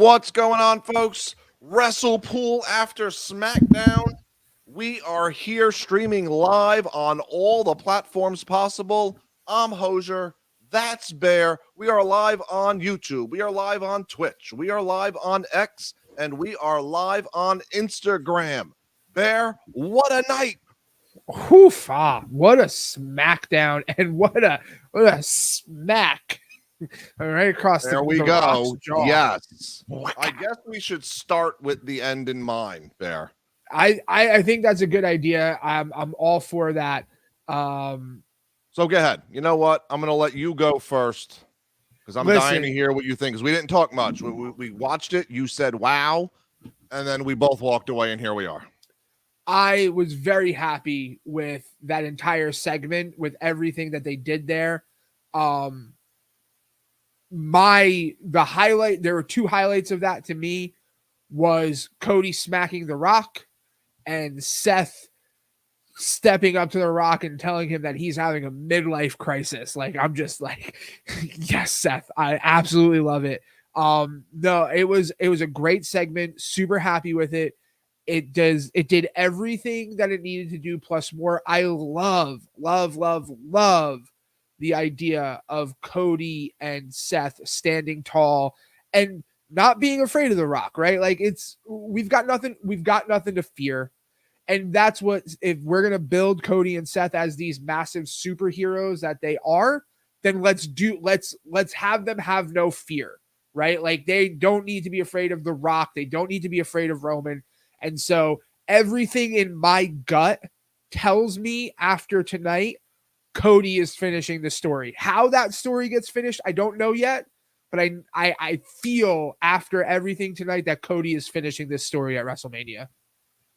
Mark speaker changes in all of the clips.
Speaker 1: What's going on, folks? Wrestle Pool after Smackdown. We are here streaming live on all the platforms possible. I'm Hosier. That's Bear. We are live on YouTube. We are live on Twitch. We are live on X. And we are live on Instagram. Bear, what a night.
Speaker 2: Hoofa! What a smackdown and what a smack right across
Speaker 1: there
Speaker 2: the
Speaker 1: we
Speaker 2: the
Speaker 1: go.
Speaker 2: Rock's jaw.
Speaker 1: Yes. I guess we should start with the end in mind, Bear.
Speaker 2: I think that's a good idea. I'm all for that.
Speaker 1: So go ahead. You know what? I'm going to let you go first because I'm dying to hear what you think. Because we didn't talk much. We watched it. You said, wow. And then we both walked away, and here we are.
Speaker 2: I was very happy with that entire segment, with everything that they did there. The highlight, there were two highlights of that to me, was Cody smacking The Rock and Seth stepping up to The Rock and telling him that he's having a midlife crisis. Like, I'm just like, yes, Seth, I absolutely love it. No, it was a great segment. Super happy with it. It did everything that it needed to do plus more. I love the idea of Cody and Seth standing tall and not being afraid of The Rock, right? Like, we've got nothing to fear. And that's what, if we're going to build Cody and Seth as these massive superheroes that they are, then let's have them have no fear, right? Like, they don't need to be afraid of The Rock. They don't need to be afraid of Roman. And so everything in my gut tells me after tonight, Cody is finishing the story. How that story gets finished, I don't know yet, but I feel after everything tonight that Cody is finishing this story at WrestleMania.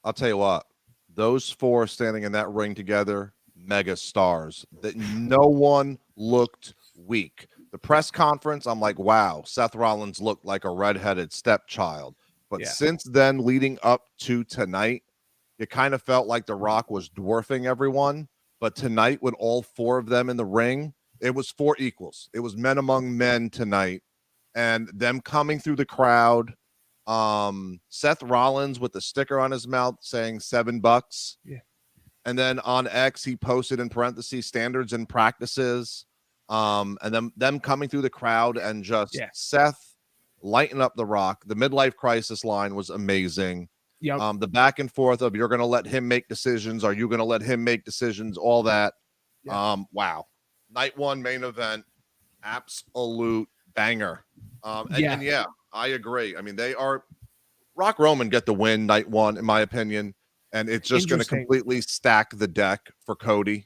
Speaker 1: I'll tell you what, those four standing in that ring together, mega stars, that no one looked weak. The press conference, I'm like, wow, Seth Rollins looked like a redheaded stepchild. But since then, leading up to tonight, it kind of felt like The Rock was dwarfing everyone. But tonight, with all four of them in the ring, it was four equals. It was men among men tonight. And them coming through the crowd, Seth Rollins with the sticker on his mouth saying $7.
Speaker 2: Yeah.
Speaker 1: And then on X, he posted in parentheses standards and practices. And then them coming through the crowd and just Seth lighten up The Rock. The midlife crisis line was amazing.
Speaker 2: Yep.
Speaker 1: The back and forth of, you're going to let him make decisions. Are you going to let him make decisions? All that. Yep. Wow. Night one main event. Absolute banger. And yeah, I agree. I mean, they are Rock Roman get the win night one, in my opinion. And it's just going to completely stack the deck for Cody.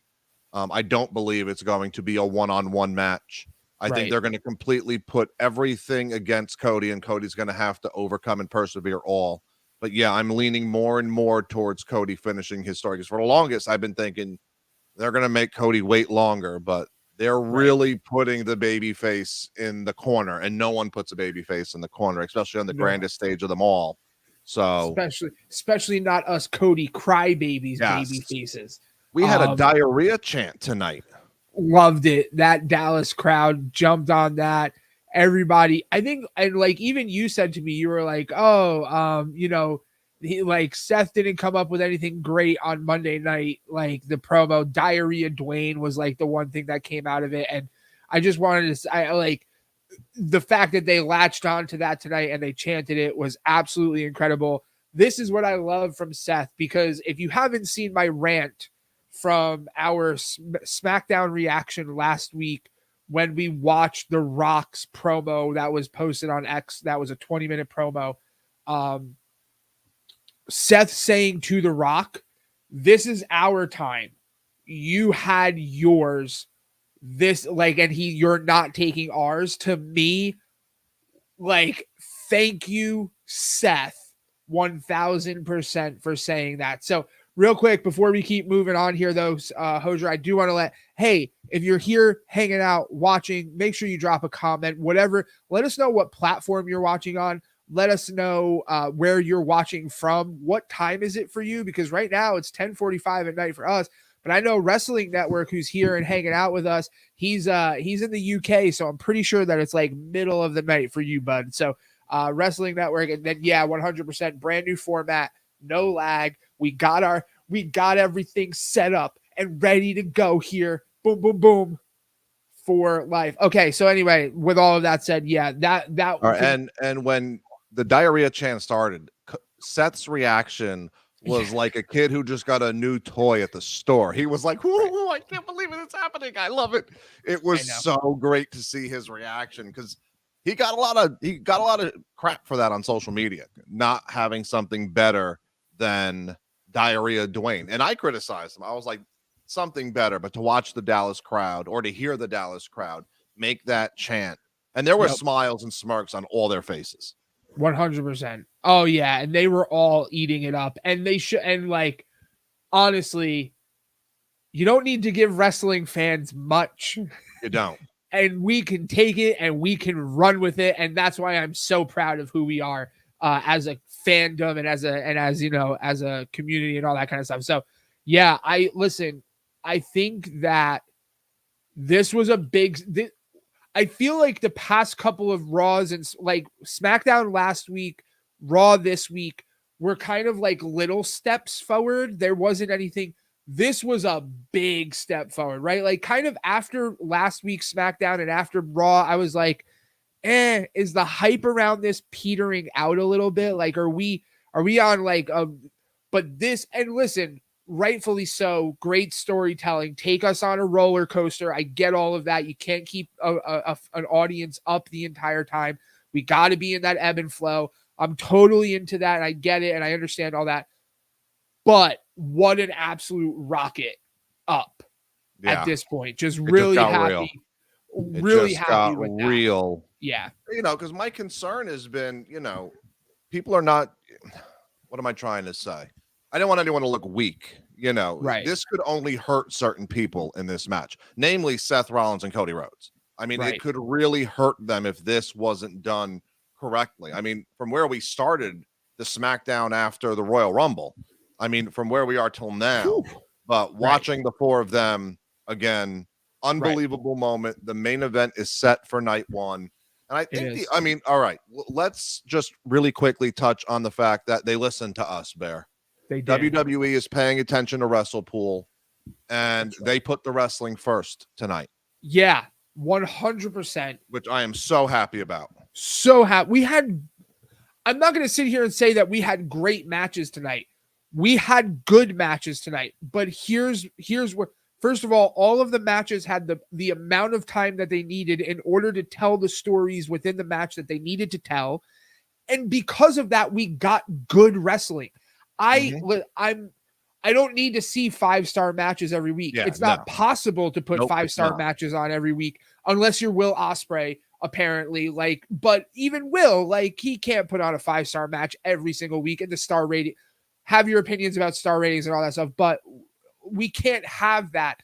Speaker 1: I don't believe it's going to be a one-on-one match. I think they're going to completely put everything against Cody, and Cody's going to have to overcome and persevere all. But yeah, I'm leaning more and more towards Cody finishing his story. Because for the longest, I've been thinking they're going to make Cody wait longer, but they're really putting the baby face in the corner, and no one puts a baby face in the corner, especially on the grandest stage of them all. So
Speaker 2: especially not us Cody crybabies, baby faces.
Speaker 1: We had a diarrhea chant tonight.
Speaker 2: Loved it. That Dallas crowd jumped on that. Everybody, I think, and like even you said to me, you were like, Seth didn't come up with anything great on Monday night. Like the promo, diarrhea Dwayne was like the one thing that came out of it. And I just wanted to, I like the fact that they latched on to that tonight and they chanted it was absolutely incredible. This is what I love from Seth, because if you haven't seen my rant from our SmackDown reaction last week, when we watched The Rock's promo that was posted on X, that was a 20-minute promo. Seth saying to The Rock, this is our time. You had yours. You're not taking ours. To me, like, thank you, Seth, 1000% for saying that. So real quick, before we keep moving on here, though, Hosier, I do want to if you're here hanging out, watching, make sure you drop a comment, whatever. Let us know what platform you're watching on. Let us know where you're watching from. What time is it for you? Because right now it's 10:45 at night for us. But I know Wrestling Network, who's here and hanging out with us, he's in the UK, so I'm pretty sure that it's like middle of the night for you, bud. So Wrestling Network. And then, 100% brand new format, no lag. We got everything set up and ready to go here. Boom, boom, boom. For life. Okay, so anyway, with all of that said, that
Speaker 1: and when the diarrhea chant started, Seth's reaction was like a kid who just got a new toy at the store. He was like, "Ooh, I can't believe it's happening. I love it." It was so great to see his reaction because he got a lot of crap for that on social media, not having something better than diarrhea Dwayne. And I criticized him. I was like, something better, but to watch the Dallas crowd or to hear the Dallas crowd make that chant, and there were smiles and smirks on all their faces.
Speaker 2: 100%. Oh yeah, and they were all eating it up, and they should. And like, honestly, you don't need to give wrestling fans much.
Speaker 1: You don't.
Speaker 2: And we can take it and we can run with it, and that's why I'm so proud of who we are as a fandom and as a community and all that kind of stuff. So yeah, I think that this was a big. I feel like the past couple of Raws and like SmackDown last week, Raw this week were kind of like little steps forward. There wasn't anything. This was a big step forward, right? Like kind of after last week's SmackDown and after Raw, I was like, is the hype around this petering out a little bit? Like, are we on like but this, and listen, rightfully so, great storytelling, take us on a roller coaster. I get all of that. You can't keep an audience up the entire time. We got to be in that ebb and flow. I'm totally into that, and I get it, and I understand all that. But what an absolute rocket up at this point. Just really happy. Really happy with that.
Speaker 1: Real.
Speaker 2: Yeah.
Speaker 1: Because my concern has been, people are not, what am I trying to say? I don't want anyone to look weak, Right. This could only hurt certain people in this match, namely Seth Rollins and Cody Rhodes. I mean, It could really hurt them if this wasn't done correctly. I mean, from where we started the SmackDown after the Royal Rumble, I mean, from where we are till now, but watching the four of them again, unbelievable moment. The main event is set for night one. And I think, all right, let's just really quickly touch on the fact that they listened to us, Bear.
Speaker 2: They did.
Speaker 1: WWE is paying attention to WrestlePool, and they put the wrestling first tonight.
Speaker 2: Yeah, 100%.
Speaker 1: Which I am so happy about.
Speaker 2: So happy. I'm not going to sit here and say that we had great matches tonight. We had good matches tonight, but here's where, first of all of the matches had the amount of time that they needed in order to tell the stories within the match that they needed to tell. And because of that, we got good wrestling. I don't need to see 5-star matches every week. Yeah, it's not possible to put 5-star matches on every week unless you're Will Ospreay, apparently. But even Will, he can't put on a 5-star match every single week. And the star rating, have your opinions about star ratings and all that stuff, but we can't have that,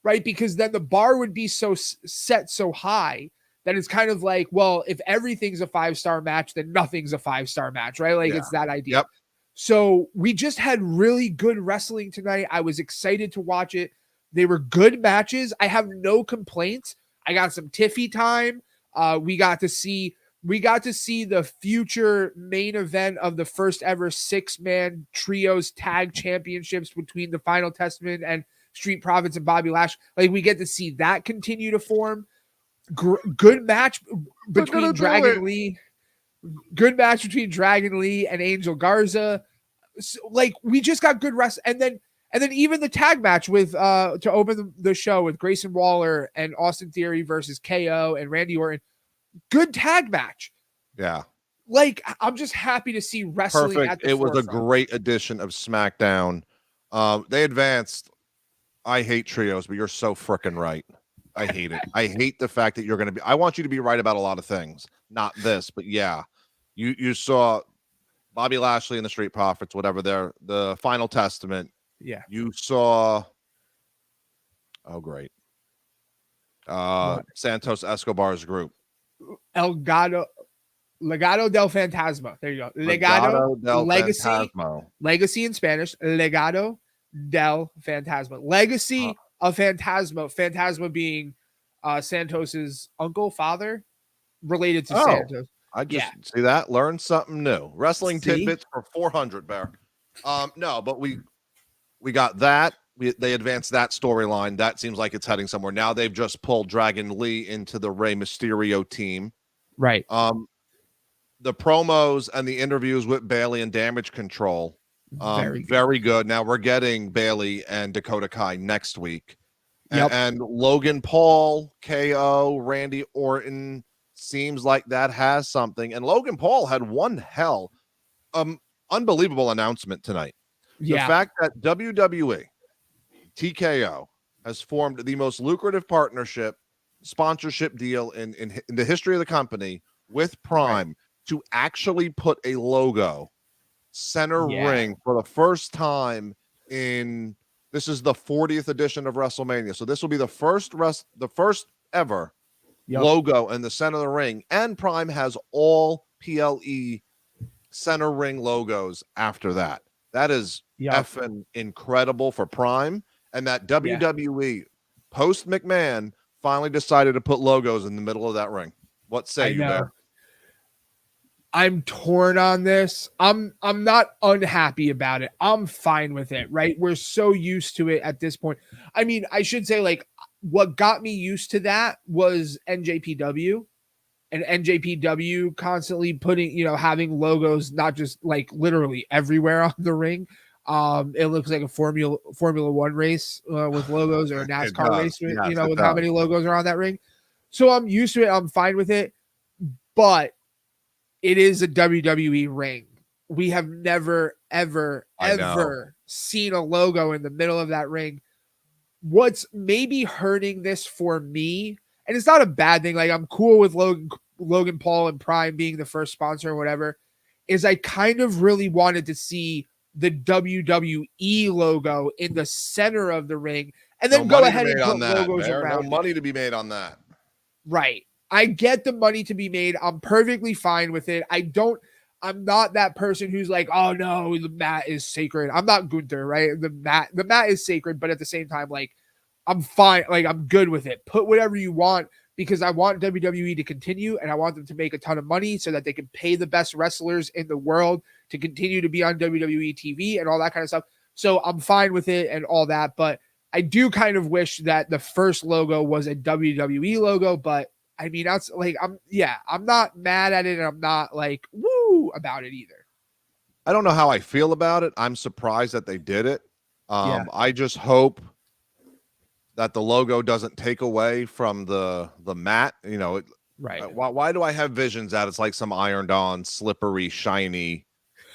Speaker 2: right? Because then the bar would be so set so high that it's kind of like, well, if everything's a 5-star match, then nothing's a 5-star match, right? It's that idea. Yep. So we just had really good wrestling tonight. I was excited to watch it. They were good matches. I have no complaints. I got some Tiffy time. We got to see the future main event of the first ever 6-man trios tag championships between the Final Testament and Street Profits and Bobby Lashley. We get to see that continue to form. Good match between Dragon Lee. Good match between Dragon Lee and Angel Garza. So, we just got good wrestling. And then even the tag match with to open the show with Grayson Waller and Austin Theory versus KO and Randy Orton. Good tag match.
Speaker 1: Yeah.
Speaker 2: I'm just happy to see wrestling.
Speaker 1: Perfect. It was a great edition of SmackDown. They advanced. I hate trios, but you're so freaking right. I hate it. I hate the fact that you're going to be. I want you to be right about a lot of things, not this, but yeah, you saw Bobby Lashley and the Street Profits, whatever the Final Testament.
Speaker 2: Yeah,
Speaker 1: you saw. Oh, great. Santos Escobar's group.
Speaker 2: Legado del Fantasma. There you go. Legado del Legacy. Fantasma. Legacy in Spanish. Legado del Fantasma. Legacy of Fantasma. Fantasma being Santos's uncle, father, related to Santos.
Speaker 1: I just see that. Learn something new. Wrestling tidbits for 400, Bear. No, but we got that. They advanced that storyline. That seems like it's heading somewhere. Now they've just pulled Dragon Lee into the Rey Mysterio team.
Speaker 2: Right.
Speaker 1: The promos and the interviews with Bailey and Damage Control, very good. Now we're getting Bailey and Dakota Kai next week. And Logan Paul, KO, Randy Orton, seems like that has something. And Logan Paul had one unbelievable announcement tonight. The fact that WWE, TKO, has formed the most lucrative sponsorship deal in the history of the company with Prime to actually put a logo center ring for the first time this is the 40th edition of WrestleMania. So this will be the first ever logo in the center of the ring. And Prime has all PLE center ring logos after that. That is effing incredible for Prime. And that WWE post McMahon finally decided to put logos in the middle of that ring. What say you, Bear?
Speaker 2: I'm torn on this. I'm not unhappy about it. I'm fine with it, right? We're so used to it at this point. I mean, I should say, like, what got me used to that was NJPW, and NJPW constantly putting, having logos, not just like literally everywhere on the ring. It looks like a Formula One race with logos, or a NASCAR race, with how many logos are on that ring. So I'm used to it. I'm fine with it, but it is a WWE ring. We have never, ever, ever seen a logo in the middle of that ring. What's maybe hurting this for me, and it's not a bad thing, like I'm cool with Logan Paul and Prime being the first sponsor or whatever, is I kind of really wanted to see the WWE logo in the center of the ring, and then go ahead and put logos around.
Speaker 1: No money to be made on that.
Speaker 2: Right. I get the money to be made. I'm perfectly fine with it. I'm not that person who's like, oh no, the mat is sacred. I'm not Gunther, right? The mat is sacred, but at the same time, like, I'm fine. Like, I'm good with it. Put whatever you want, because I want WWE to continue, and I want them to make a ton of money so that they can pay the best wrestlers in the world to continue to be on WWE TV and all that kind of stuff. So I'm fine with it and all that, but I do kind of wish that the first logo was a WWE logo, but I mean, that's like, I'm not mad at it, and I'm not like woo about it either.
Speaker 1: I don't know how I feel about it. I'm surprised that they did it. I just hope that the logo doesn't take away from the mat. Right. Why do I have visions that it's like some ironed on, slippery, shiny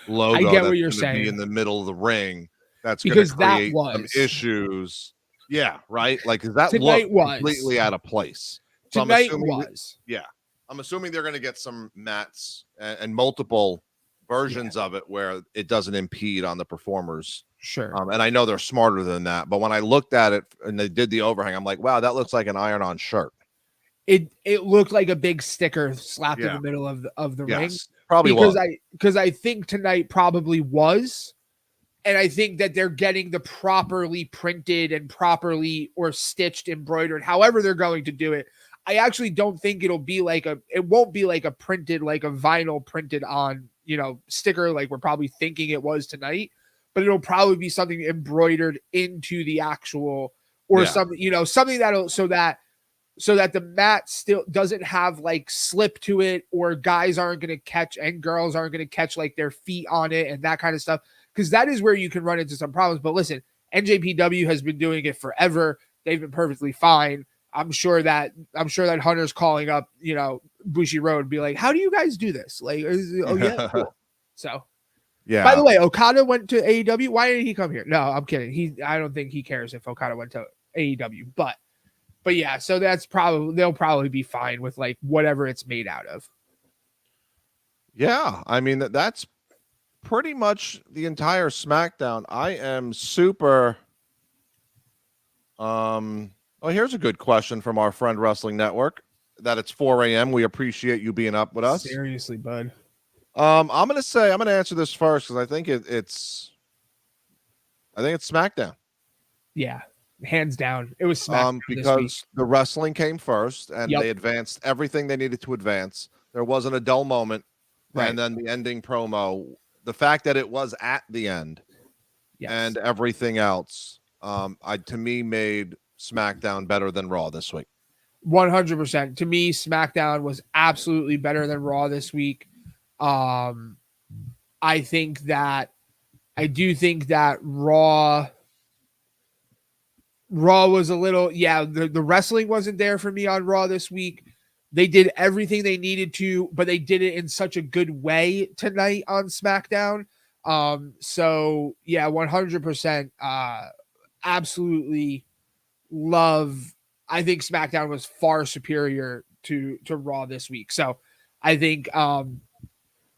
Speaker 1: logo?
Speaker 2: I get what you're saying.
Speaker 1: Be in the middle of the ring. That's going to create some issues. Yeah, right. Like, because that looked completely out of place. So I'm assuming they're going to get some mats and multiple versions of it where it doesn't impede on the performers.
Speaker 2: Sure.
Speaker 1: And I know they're smarter than that, but when I looked at it and they did the overhang, I'm like, wow, that looks like an iron-on shirt.
Speaker 2: It looked like a big sticker slapped in the middle of the ring.
Speaker 1: Probably
Speaker 2: because I think tonight probably was. And I think that they're getting the properly printed and properly or stitched, embroidered, however they're going to do it. I actually don't think it won't be like a printed, like a vinyl printed on, sticker, like we're probably thinking it was tonight, but it'll probably be something embroidered into the actual, or something, something that'll, so that the mat still doesn't have like slip to it, or guys aren't going to catch and girls aren't going to catch like their feet on it and that kind of stuff. Cause that is where you can run into some problems. But listen, NJPW has been doing it forever. They've been perfectly fine. I'm sure that Hunter's calling up, Bushi Road and be like, how do you guys do this? Like, cool. So, yeah. By the way, Okada went to AEW. Why didn't he come here? No, I'm kidding. I don't think he cares if Okada went to AEW, but yeah, so they'll probably be fine with like whatever it's made out of.
Speaker 1: Yeah. I mean, that's pretty much the entire SmackDown. I am super, oh, here's a good question from our friend Wrestling Network. That it's 4 a.m. We appreciate you being up with us.
Speaker 2: Seriously, bud.
Speaker 1: I'm gonna answer this first because I think it's SmackDown.
Speaker 2: Yeah, hands down, it was SmackDown
Speaker 1: because the wrestling came first, and they advanced everything they needed to advance. There wasn't a dull moment.
Speaker 2: Right.
Speaker 1: And then the ending promo, the fact that it was at the end and everything else, to me made SmackDown better than Raw this week.
Speaker 2: 100%. To me, SmackDown was absolutely better than Raw this week. I do think that Raw was a little, the wrestling wasn't there for me on Raw this week. They did everything they needed to, but they did it in such a good way tonight on SmackDown. 100%. Absolutely love. I think SmackDown was far superior to Raw this week. So I think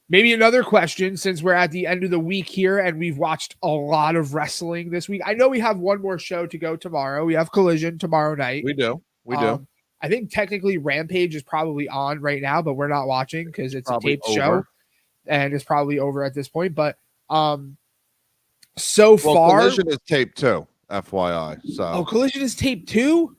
Speaker 2: maybe another question, since we're at the end of the week here and we've watched a lot of wrestling this week. I know we have one more show to go tomorrow. We have Collision tomorrow night.
Speaker 1: We do.
Speaker 2: I think technically Rampage is probably on right now, but we're not watching because it's
Speaker 1: probably
Speaker 2: a taped
Speaker 1: over.
Speaker 2: show and it's probably over at this point. But so far,
Speaker 1: Collision is taped too, FYI. So
Speaker 2: Collision is taped too?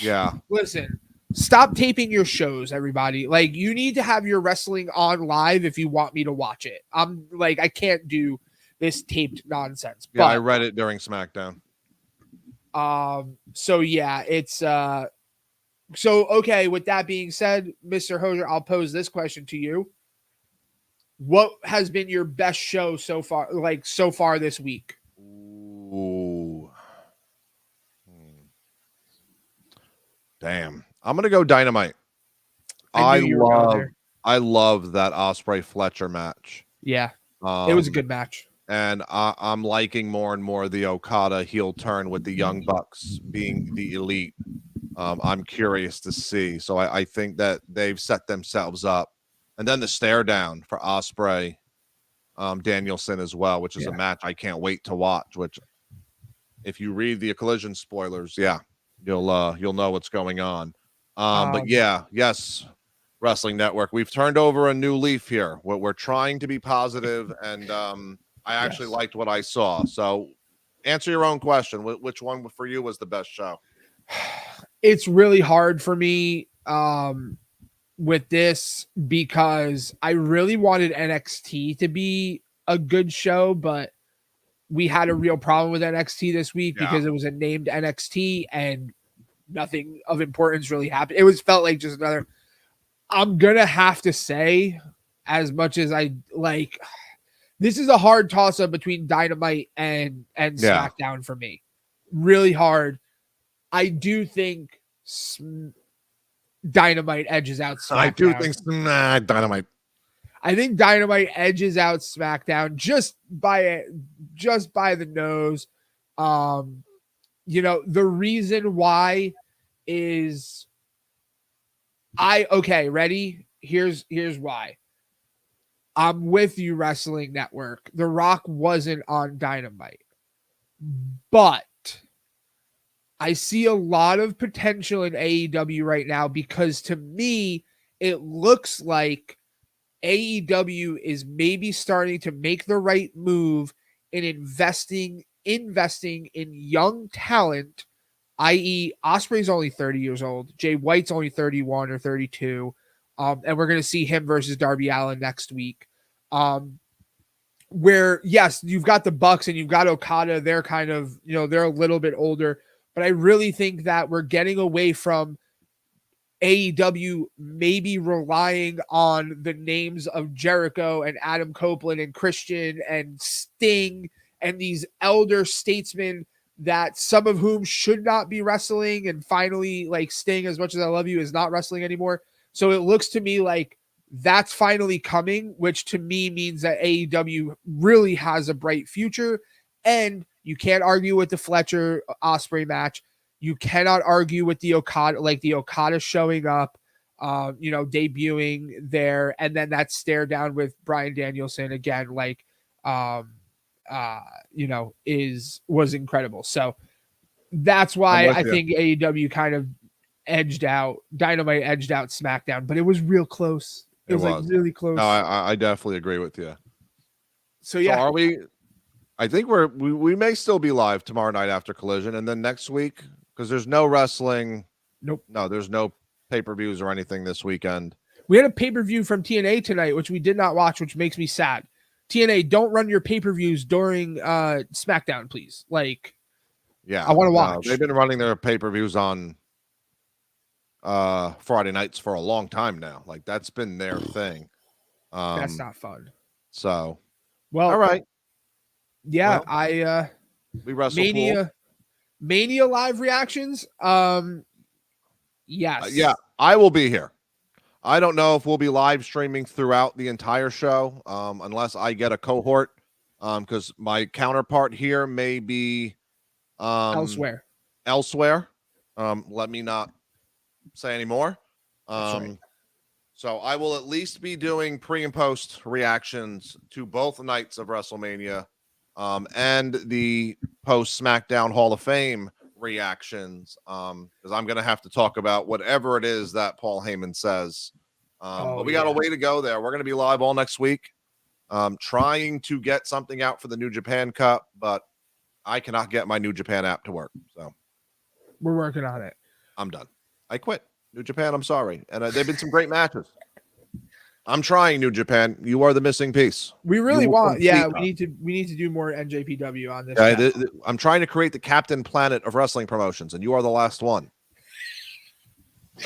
Speaker 1: Yeah.
Speaker 2: Listen, stop taping your shows, everybody. Like, you need to have your wrestling on live if you want me to watch it. I'm like, I can't do this taped nonsense.
Speaker 1: Yeah, I read it during SmackDown.
Speaker 2: So yeah, it's so okay, with that being said, Mr. Hosier, I'll pose this question to you. What has been your best show so far this week?
Speaker 1: Ooh. Damn. I'm gonna go Dynamite. I love that Ospreay Fletcher match.
Speaker 2: Yeah. It was a good match.
Speaker 1: And I'm liking more and more the Okada heel turn with the Young Bucks being the elite. I'm curious to see. So I think that they've set themselves up. And then the stare down for Ospreay, Danielson as well, which is a match I can't wait to watch. Which, if you read the Collision spoilers, you'll know what's going on. But yes, Wrestling Network, we've turned over a new leaf here. We're trying to be positive, and I actually liked what I saw. So, answer your own question. Which one for you was the best show?
Speaker 2: It's really hard for me with this because I really wanted NXT to be a good show, but we had a real problem with NXT this week because it was a named NXT and nothing of importance really happened. It felt like just another. I'm gonna have to say, as much as I like, this is a hard toss up between Dynamite and SmackDown for me. Really hard. I do think Dynamite edges out SmackDown.
Speaker 1: I do think Dynamite.
Speaker 2: I think Dynamite edges out SmackDown just by the nose. The reason why is ready? Here's why. I'm with you, Wrestling Network. The Rock wasn't on Dynamite, but I see a lot of potential in AEW right now because to me, it looks like AEW is maybe starting to make the right move in investing in young talent, i.e. Ospreay's only 30 years old. Jay White's only 31 or 32. And we're going to see him versus Darby Allin next week. Where, yes, you've got the Bucks and you've got Okada. They're kind of, they're a little bit older. But I really think that we're getting away from AEW maybe relying on the names of Jericho and Adam Copeland and Christian and Sting and these elder statesmen that some of whom should not be wrestling. And finally, like Sting, as much as I love you, is not wrestling anymore. So it looks to me like that's finally coming, which to me means that AEW really has a bright future. And you can't argue with the Fletcher Ospreay match. You cannot argue with the Okada, like the Okada showing up, debuting there, and then that stare down with Bryan Danielson again, was incredible. So that's why I think AEW kind of Dynamite edged out SmackDown, but it was real close. It was like really close.
Speaker 1: No, I definitely agree with you.
Speaker 2: So yeah,
Speaker 1: are we? I think we may still be live tomorrow night after Collision, and then next week, because there's no wrestling.
Speaker 2: Nope.
Speaker 1: No, there's no pay-per-views or anything this weekend.
Speaker 2: We had a pay-per-view from TNA tonight, which we did not watch, which makes me sad. TNA, don't run your pay-per-views during SmackDown, please. Like,
Speaker 1: yeah,
Speaker 2: I want to watch.
Speaker 1: They've been running their pay-per-views on Friday nights for a long time now. Like, that's been their thing.
Speaker 2: That's not fun.
Speaker 1: So,
Speaker 2: well,
Speaker 1: all right.
Speaker 2: Yeah,
Speaker 1: well, we wrestle
Speaker 2: Mania live reactions. Yes.
Speaker 1: Yeah, I will be here. I don't know if we'll be live streaming throughout the entire show, unless I get a cohort, because my counterpart here may be
Speaker 2: elsewhere.
Speaker 1: Let me not say any more.
Speaker 2: Right.
Speaker 1: So I will at least be doing pre and post reactions to both nights of WrestleMania, and the post SmackDown Hall of Fame reactions, because I'm going to have to talk about whatever it is that Paul Heyman says. But we got a way to go there. We're going to be live all next week, trying to get something out for the New Japan Cup, but I cannot get my New Japan app to work. So
Speaker 2: we're working on it.
Speaker 1: I'm done. I quit. New Japan, I'm sorry. And they've been some great matches. I'm trying, New Japan. You are the missing piece.
Speaker 2: We really want, we need to do more NJPW on this.
Speaker 1: I'm trying to create the Captain Planet of wrestling promotions, and you are the last one.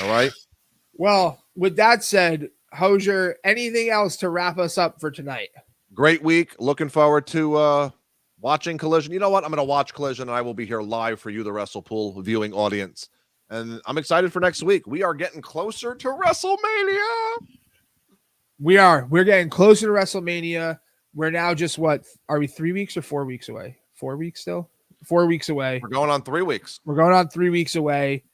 Speaker 1: All right.
Speaker 2: Well, with that said, Hosier, anything else to wrap us up for tonight?
Speaker 1: Great week. Looking forward to watching Collision. You know what? I'm going to watch Collision, and I will be here live for you, the WrestlePool viewing audience. And I'm excited for next week. We are getting closer to WrestleMania.
Speaker 2: We are. We're getting closer to WrestleMania. We're now just are we 3 weeks or 4 weeks away? 4 weeks still? 4 weeks away.
Speaker 1: We're going on 3 weeks.
Speaker 2: We're going on 3 weeks away.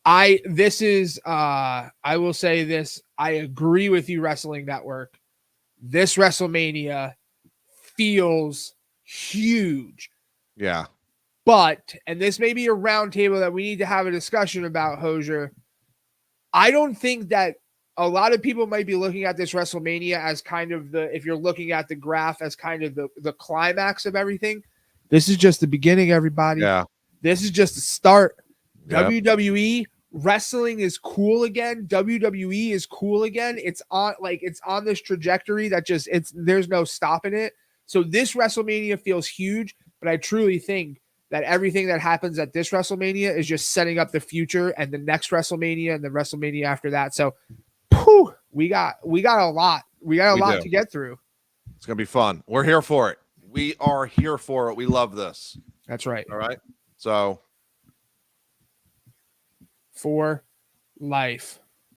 Speaker 2: I will say this. I agree with you, Wrestling Network. This WrestleMania feels huge.
Speaker 1: Yeah.
Speaker 2: But, and this may be a roundtable that we need to have a discussion about, Hosier. I don't think that a lot of people might be looking at this WrestleMania as kind of if you're looking at the graph as kind of the climax of everything. This is just the beginning, everybody.
Speaker 1: Yeah.
Speaker 2: This is just the start.
Speaker 1: Yep.
Speaker 2: WWE wrestling is cool again. WWE is cool again. It's on this trajectory that there's no stopping it. So this WrestleMania feels huge, but I truly think that everything that happens at this WrestleMania is just setting up the future and the next WrestleMania and the WrestleMania after that. So we got a lot. We got a lot to get through.
Speaker 1: It's going to be fun. We're here for it. We are here for it. We love this.
Speaker 2: That's right.
Speaker 1: All right. So
Speaker 2: for life.